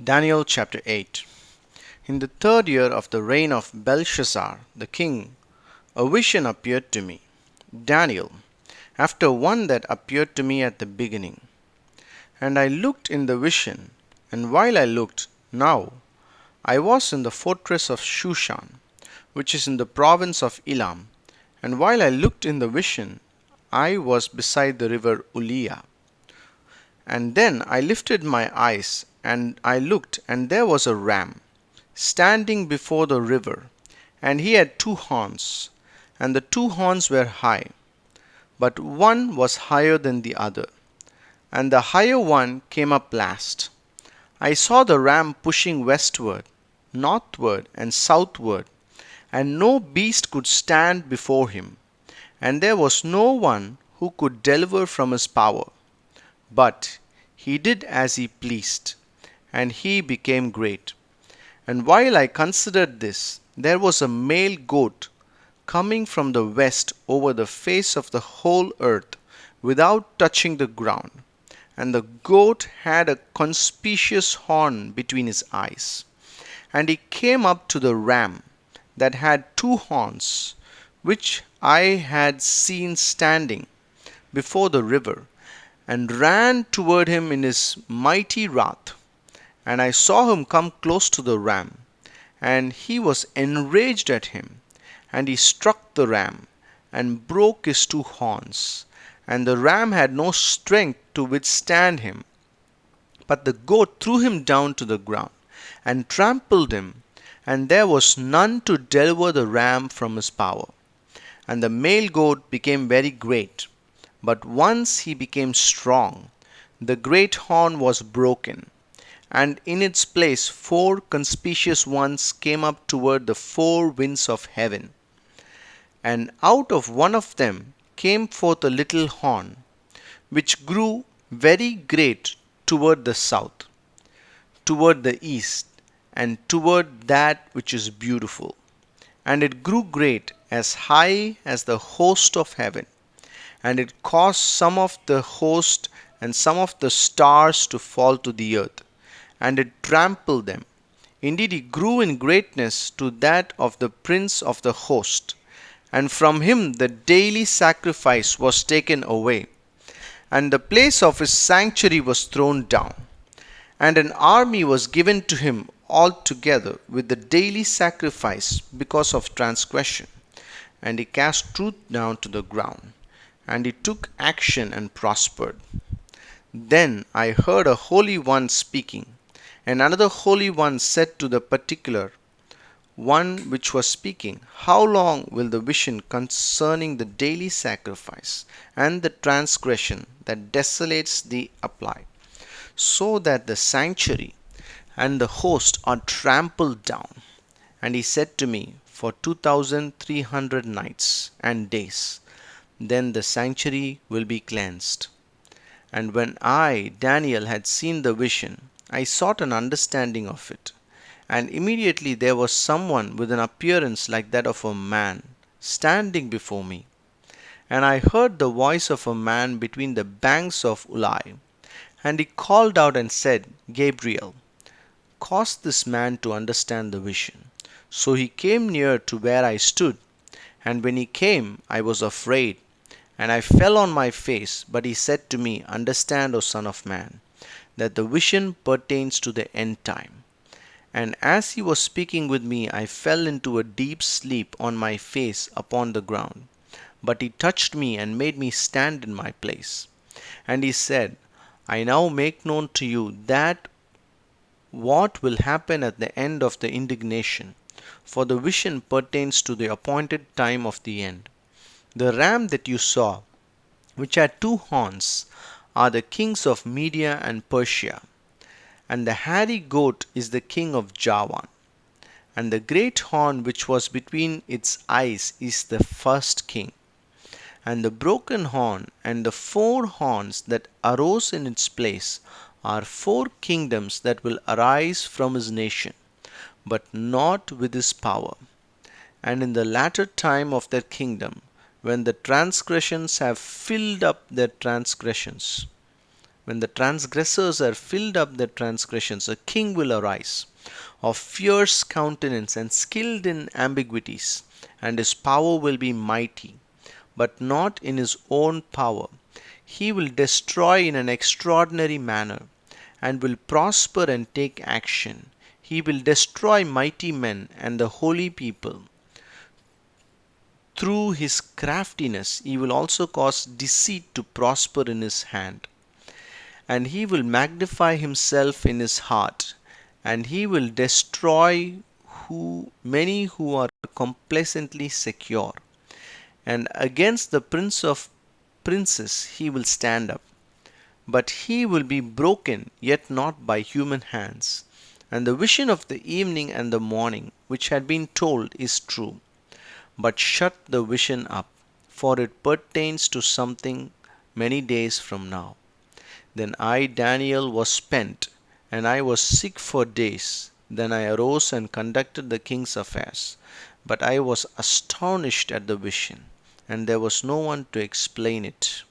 Daniel chapter 8. In the third year of the reign of Belshazzar the king, a vision appeared to me, Daniel, after one that appeared to me at the beginning. And I looked in the vision, and while I looked, now I was in the fortress of Shushan, which is in the province of Elam. And while I looked in the vision, I was beside the river Uliah. And then I lifted my eyes, and I looked, and there was a ram standing before the river, and he had two horns, and the two horns were high, but one was higher than the other, and the higher one came up last. I saw the ram pushing westward, northward, and southward, and no beast could stand before him, and there was no one who could deliver from his power. But he did as he pleased, and he became great. And while I considered this, there was a male goat coming from the west over the face of the whole earth without touching the ground. And the goat had a conspicuous horn between his eyes. And he came up to the ram that had two horns, which I had seen standing before the river, and ran toward him in his mighty wrath. And I saw him come close to the ram, and he was enraged at him. And he struck the ram, and broke his two horns. And the ram had no strength to withstand him. But the goat threw him down to the ground, and trampled him, and there was none to deliver the ram from his power. And the male goat became very great. But once he became strong, the great horn was broken, and in its place four conspicuous ones came up toward the four winds of heaven. And out of one of them came forth a little horn, which grew very great toward the south, toward the east, and toward that which is beautiful. And it grew great as high as the host of heaven. And it caused some of the host and some of the stars to fall to the earth, and it trampled them. Indeed, he grew in greatness to that of the prince of the host, and from him the daily sacrifice was taken away, and the place of his sanctuary was thrown down, and an army was given to him altogether with the daily sacrifice because of transgression. And he cast truth down to the ground, and he took action and prospered. Then I heard a holy one speaking, and another holy one said to the particular one which was speaking, how long will the vision concerning the daily sacrifice and the transgression that desolates thee apply, so that the sanctuary and the host are trampled down? And he said to me, for 2,300 nights and days, then the sanctuary will be cleansed. And when I, Daniel, had seen the vision, I sought an understanding of it. And immediately there was someone with an appearance like that of a man standing before me. And I heard the voice of a man between the banks of Ulai. And he called out and said, Gabriel, cause this man to understand the vision. So he came near to where I stood. And when he came, I was afraid, and I fell on my face. But he said to me, understand, O Son of Man, that the vision pertains to the end time. And as he was speaking with me, I fell into a deep sleep on my face upon the ground. But he touched me and made me stand in my place. And he said, I now make known to you that what will happen at the end of the indignation, for the vision pertains to the appointed time of the end. The ram that you saw, which had two horns, are the kings of Media and Persia, and the hairy goat is the king of Javan. And the great horn which was between its eyes is the first king. And the broken horn and the four horns that arose in its place are four kingdoms that will arise from his nation, but not with his power. And in the latter time of their kingdom, when the transgressions have filled up their transgressions, When the transgressors are filled up their transgressions, a king will arise, of fierce countenance and skilled in ambiguities, and his power will be mighty, but not in his own power. He will destroy in an extraordinary manner, and will prosper and take action. He will destroy mighty men and the holy people. Through his craftiness, he will also cause deceit to prosper in his hand. And he will magnify himself in his heart, and he will destroy many who are complacently secure. And against the prince of princes he will stand up. But he will be broken, yet not by human hands. And the vision of the evening and the morning, which had been told, is true. But shut the vision up, for it pertains to something many days from now. Then I, Daniel, was spent, and I was sick for days. Then I arose and conducted the king's affairs. But I was astonished at the vision, and there was no one to explain it.